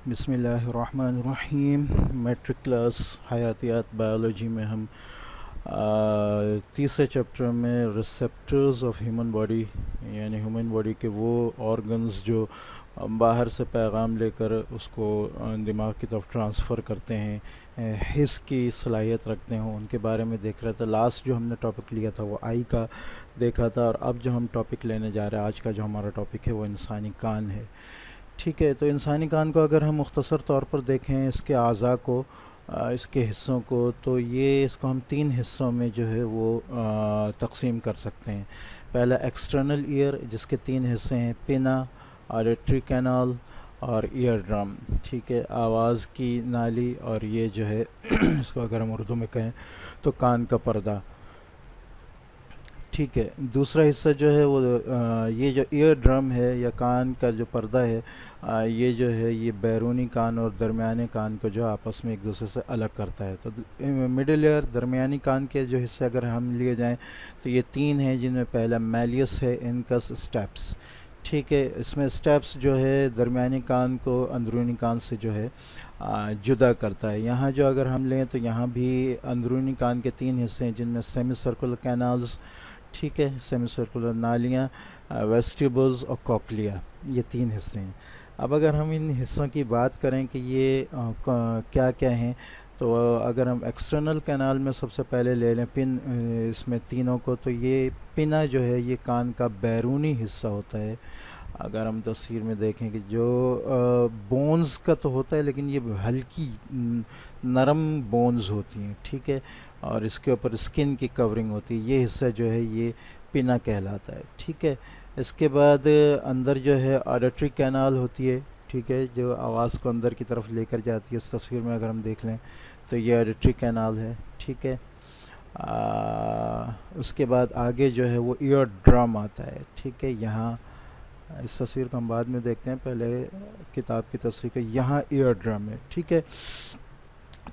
بسم اللہ الرحمن الرحیم۔ میٹرک کلاس حیاتیات بائیولوجی میں ہم تیسرے چیپٹر میں ریسیپٹرز آف ہیومن باڈی، یعنی ہیومن باڈی کے وہ آرگنز جو باہر سے پیغام لے کر اس کو دماغ کی طرف ٹرانسفر کرتے ہیں، حس کی صلاحیت رکھتے ہیں، ان کے بارے میں دیکھ رہے تھے۔ لاسٹ جو ہم نے ٹاپک لیا تھا وہ آئی کا دیکھا تھا، اور اب جو ہم ٹاپک لینے جا رہے ہیں، آج کا جو ہمارا ٹاپک ہے وہ انسانی کان ہے۔ ٹھیک ہے، تو انسانی کان کو اگر ہم مختصر طور پر دیکھیں، اس کے اعضاء کو، اس کے حصوں کو، تو یہ اس کو ہم تین حصوں میں جو ہے وہ تقسیم کر سکتے ہیں۔ پہلا ایکسٹرنل ایئر، جس کے تین حصے ہیں: پنا، آڈیٹری کینال اور ایئر ڈرم۔ ٹھیک ہے، آواز کی نالی، اور یہ جو ہے اس کو اگر ہم اردو میں کہیں تو کان کا پردہ۔ ٹھیک ہے، دوسرا حصہ جو ہے وہ یہ جو ایئر ڈرم ہے یا کان کا جو پردہ ہے، یہ جو ہے یہ بیرونی کان اور درمیانی کان کو جو آپس میں ایک دوسرے سے الگ کرتا ہے۔ تو مڈل ایئر، درمیانی کان کے جو حصے اگر ہم لیے جائیں تو یہ تین ہیں، جن میں پہلا میلیس ہے، انکس، اسٹیپس۔ ٹھیک ہے، اس میں اسٹیپس جو ہے درمیانی کان کو اندرونی کان سے جو ہے جدا کرتا ہے۔ یہاں جو اگر ہم لیں تو یہاں بھی اندرونی کان کے تین حصے ہیں، جن میں سیمی سرکولر کینالز، ٹھیک ہے، سیمی سرکولر نالیاں، ویسٹیبلز اور کوکلیا، یہ تین حصے ہیں۔ اب اگر ہم ان حصوں کی بات کریں کہ یہ کیا کیا ہیں، تو اگر ہم ایکسٹرنل کینال میں سب سے پہلے لے لیں پن، اس میں تینوں کو، تو یہ پنا جو ہے یہ کان کا بیرونی حصہ ہوتا ہے۔ اگر ہم تصویر میں دیکھیں کہ جو بونز کا تو ہوتا ہے، لیکن یہ ہلکی نرم بونز ہوتی ہیں، ٹھیک ہے، اور اس کے اوپر اسکن کی کورنگ ہوتی ہے، یہ حصہ جو ہے یہ پنا کہلاتا ہے۔ ٹھیک ہے، اس کے بعد اندر جو ہے آڈیٹری کینال ہوتی ہے، ٹھیک ہے، جو آواز کو اندر کی طرف لے کر جاتی ہے۔ اس تصویر میں اگر ہم دیکھ لیں تو یہ آڈیٹری کینال ہے، ٹھیک ہے۔ اس کے بعد آگے جو ہے وہ ایئر ڈرم آتا ہے، ٹھیک ہے۔ یہاں اس تصویر کو ہم بعد میں دیکھتے ہیں، پہلے کتاب کی تصویر کا یہاں ایئر ڈرم ہے، ٹھیک ہے۔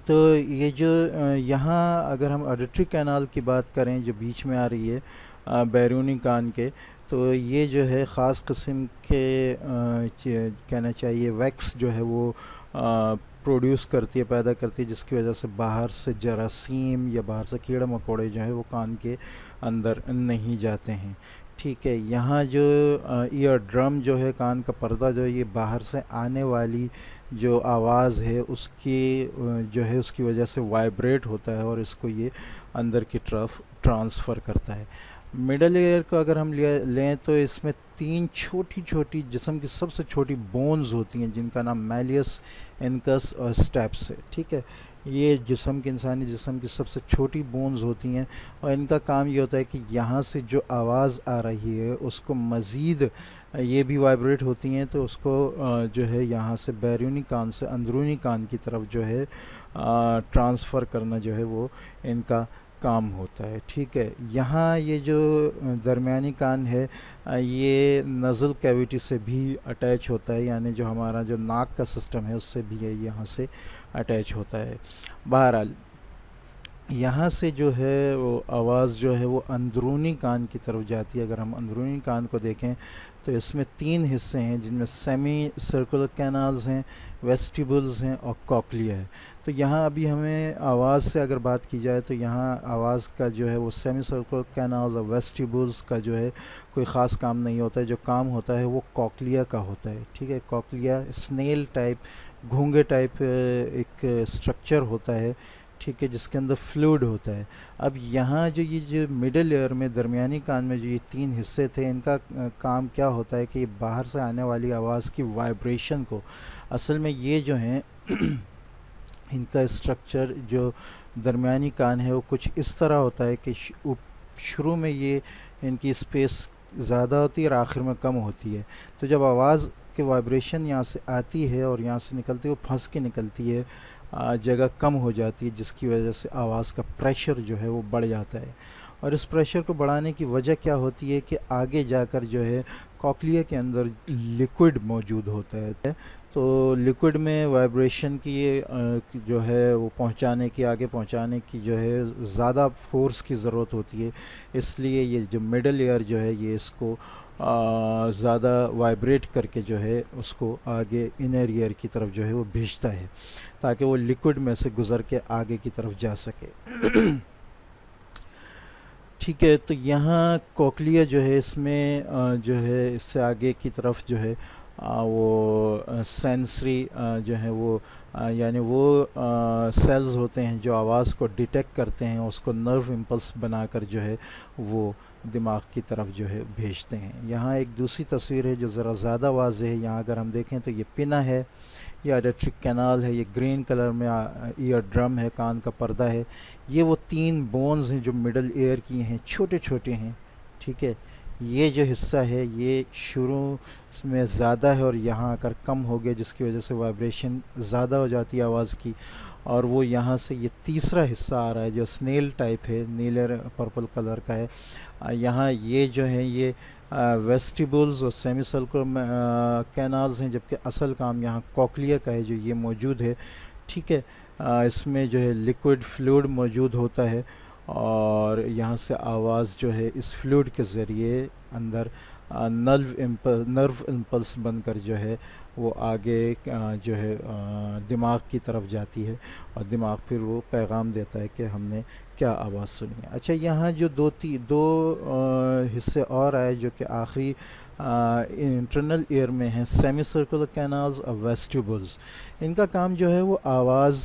تو یہ جو یہاں اگر ہم آڈیٹری کینال کی بات کریں جو بیچ میں آ رہی ہے بیرونی کان کے، تو یہ جو ہے خاص قسم کے کہنا چاہیے ویکس جو ہے وہ پروڈیوس کرتی ہے، پیدا کرتی ہے، جس کی وجہ سے باہر سے جراثیم یا باہر سے کیڑے مکوڑے جو ہیں وہ کان کے اندر نہیں جاتے ہیں۔ ٹھیک ہے، یہاں جو ایئر ڈرم جو ہے، کان کا پردہ جو ہے، یہ باہر سے آنے والی جو آواز ہے اس کی جو ہے اس کی وجہ سے وائبریٹ ہوتا ہے، اور اس کو یہ اندر کی طرف ٹرانسفر کرتا ہے۔ مڈل ایئر کو اگر ہم لیں تو اس میں تین چھوٹی چھوٹی جسم کی سب سے چھوٹی بونز ہوتی ہیں، جن کا نام میلیس، انکس اور اسٹیپس ہے، ٹھیک ہے۔ یہ انسانی جسم کی سب سے چھوٹی بونز ہوتی ہیں، اور ان کا کام یہ ہوتا ہے کہ یہاں سے جو آواز آ رہی ہے اس کو مزید یہ بھی وائبریٹ ہوتی ہیں، تو اس کو جو ہے یہاں سے بیرونی کان سے اندرونی کان کی طرف جو ہے ٹرانسفر کرنا جو ہے وہ ان کا کام ہوتا ہے، ٹھیک ہے۔ یہاں یہ جو درمیانی کان ہے، یہ نزل کیویٹی سے بھی اٹیچ ہوتا ہے، یعنی جو ہمارا جو ناک کا سسٹم ہے اس سے بھی یہاں سے اٹیچ ہوتا ہے۔ بہرحال یہاں سے جو ہے وہ آواز جو ہے وہ اندرونی کان کی طرف جاتی ہے۔ اگر ہم اندرونی کان کو دیکھیں تو اس میں تین حصے ہیں، جن میں سیمی سرکولر کینالز ہیں، ویسٹیبلز ہیں اور کوکلیا ہے۔ تو یہاں ابھی ہمیں آواز سے اگر بات کی جائے تو یہاں آواز کا جو ہے وہ سیمی سرکولر کینالز اور ویسٹیبلز کا جو ہے کوئی خاص کام نہیں ہوتا ہے، جو کام ہوتا ہے وہ کوکلیا کا ہوتا ہے، ٹھیک ہے۔ کوکلیا اسنیل ٹائپ، گھونگے ٹائپ ایک اسٹرکچر ہوتا ہے، ٹھیک ہے، جس کے اندر فلوئڈ ہوتا ہے۔ اب یہاں یہ جو مڈل ایئر میں درمیانی کان میں جو یہ تین حصے تھے، ان کا کام کیا ہوتا ہے کہ یہ باہر سے آنے والی آواز کی وائبریشن کو، اصل میں یہ جو ہیں ان کا اسٹرکچر جو درمیانی کان ہے وہ کچھ اس طرح ہوتا ہے کہ شروع میں یہ ان کی اسپیس زیادہ ہوتی ہے اور آخر میں کم ہوتی ہے۔ تو جب آواز کی وائبریشن یہاں سے آتی ہے اور یہاں سے نکلتی ہے، وہ پھنس کے نکلتی ہے، جگہ کم ہو جاتی ہے، جس کی وجہ سے آواز کا پریشر جو ہے وہ بڑھ جاتا ہے۔ اور اس پریشر کو بڑھانے کی وجہ کیا ہوتی ہے کہ آگے جا کر جو ہے کوکلیا کے اندر لیکوڈ موجود ہوتا ہے، تو لیکوڈ میں وائبریشن کی جو ہے وہ آگے پہنچانے کی جو ہے زیادہ فورس کی ضرورت ہوتی ہے، اس لیے یہ جو مڈل ایئر جو ہے یہ اس کو زیادہ وائبریٹ کر کے جو ہے اس کو آگے انر ایئر کی طرف جو ہے وہ بھیجتا ہے تاکہ وہ لیکوڈ میں سے گزر کے آگے کی طرف جا سکے. ٹھیک ہے. تو یہاں کوکلیا جو ہے اس میں جو ہے اس سے آگے کی طرف جو ہے وہ سینسری جو ہے وہ یعنی وہ سیلز ہوتے ہیں جو آواز کو ڈیٹیکٹ کرتے ہیں, اس کو نرو امپلس بنا کر جو ہے وہ دماغ کی طرف جو ہے بھیجتے ہیں. یہاں ایک دوسری تصویر ہے جو ذرا زیادہ واضح ہے. یہاں اگر ہم دیکھیں تو یہ پنا ہے, یہ الیکٹرک کینال ہے, یہ گرین کلر میں ایئر ڈرم ہے, کان کا پردہ ہے. یہ وہ 3 بونز ہیں جو مڈل ایئر کی ہیں, چھوٹے چھوٹے ہیں. ٹھیک ہے. یہ جو حصہ ہے یہ شروع میں زیادہ ہے اور یہاں آ کر کم ہو گیا, جس کی وجہ سے وائبریشن زیادہ ہو جاتی ہے آواز کی. اور وہ یہاں سے یہ تیسرا حصہ آ رہا ہے جو سنیل ٹائپ ہے, نیلے پرپل کلر کا ہے. یہاں یہ جو ہے یہ ویسٹیبلز اور سیمی سرکولر کینالز ہیں, جبکہ اصل کام یہاں کوکلیا کا ہے جو یہ موجود ہے. ٹھیک ہے. اس میں جو ہے لیکوڈ فلوئڈ موجود ہوتا ہے اور یہاں سے آواز جو ہے اس فلوئڈ کے ذریعے اندر نرو امپلس بن کر جو ہے وہ آگے جو ہے دماغ کی طرف جاتی ہے اور دماغ پھر وہ پیغام دیتا ہے کہ ہم نے کیا آواز سنی ہے. اچھا, یہاں جو دو حصے اور آئے جو کہ آخری انٹرنل ایئر میں ہیں, سیمی سرکولر کینالز اور ویسٹیبلز. ان کا کام جو ہے وہ آواز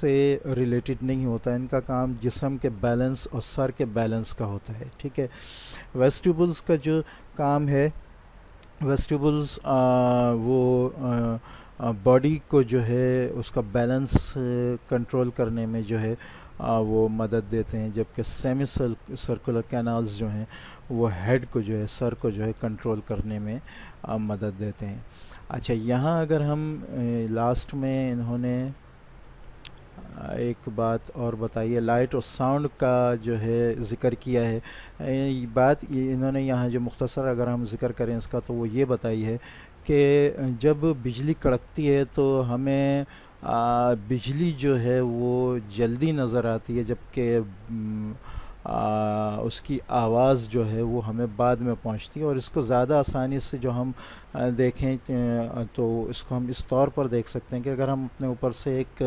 سے ریلیٹڈ نہیں ہوتا, ان کا کام جسم کے بیلنس اور سر کے بیلنس کا ہوتا ہے. ٹھیک ہے. ویسٹیبلز کا جو کام ہے, ویسٹیبلز وہ باڈی کو جو ہے اس کا بیلنس کنٹرول کرنے میں جو ہے وہ مدد دیتے ہیں, جبکہ سیمی سرکولر کینالز جو ہیں وہ ہیڈ کو جو ہے, سر کو جو ہے کنٹرول کرنے میں مدد دیتے ہیں. اچھا, یہاں اگر ہم لاسٹ میں انہوں نے ایک بات اور بتائی ہے, لائٹ اور ساؤنڈ کا جو ہے ذکر کیا ہے. بات انہوں نے یہاں جو مختصر اگر ہم ذکر کریں اس کا, تو وہ یہ بتائی ہے کہ جب بجلی کڑکتی ہے تو ہمیں بجلی جو ہے وہ جلدی نظر آتی ہے, جبکہ اس کی آواز جو ہے وہ ہمیں بعد میں پہنچتی ہے. اور اس کو زیادہ آسانی سے جو ہم دیکھیں تو اس کو ہم اس طور پر دیکھ سکتے ہیں کہ اگر ہم اپنے اوپر سے ایک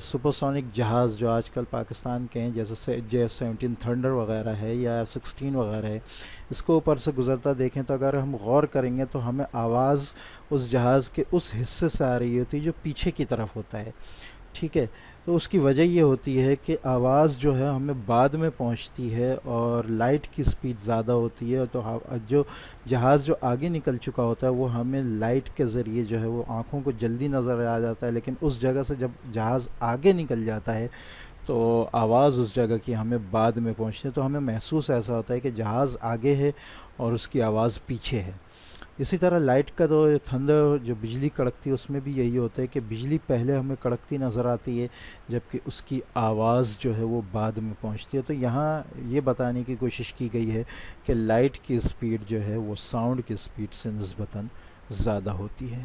سپرسونک جہاز جو آج کل پاکستان کے ہیں, جیسے JF-17 تھنڈر وغیرہ ہے یا F-16 وغیرہ ہے, اس کو اوپر سے گزرتا دیکھیں تو اگر ہم غور کریں گے تو ہمیں آواز اس جہاز کے اس حصے سے آ رہی ہوتی ہے جو پیچھے کی طرف ہوتا ہے. ٹھیک ہے. تو اس کی وجہ یہ ہوتی ہے کہ آواز جو ہے ہمیں بعد میں پہنچتی ہے اور لائٹ کی سپیڈ زیادہ ہوتی ہے, تو جو جہاز جو آگے نکل چکا ہوتا ہے وہ ہمیں لائٹ کے ذریعے جو ہے وہ آنکھوں کو جلدی نظر آ جاتا ہے, لیکن اس جگہ سے جب جہاز آگے نکل جاتا ہے تو آواز اس جگہ کی ہمیں بعد میں پہنچتی ہے, تو ہمیں محسوس ایسا ہوتا ہے کہ جہاز آگے ہے اور اس کی آواز پیچھے ہے. اسی طرح لائٹ کا تو تھنڈر جو بجلی کڑکتی ہے اس میں بھی یہی ہوتا ہے کہ بجلی پہلے ہمیں کڑکتی نظر آتی ہے جبکہ اس کی آواز جو ہے وہ بعد میں پہنچتی ہے. تو یہاں یہ بتانے کی کوشش کی گئی ہے کہ لائٹ کی سپیڈ جو ہے وہ ساؤنڈ کی سپیڈ سے نسبتاً زیادہ ہوتی ہے.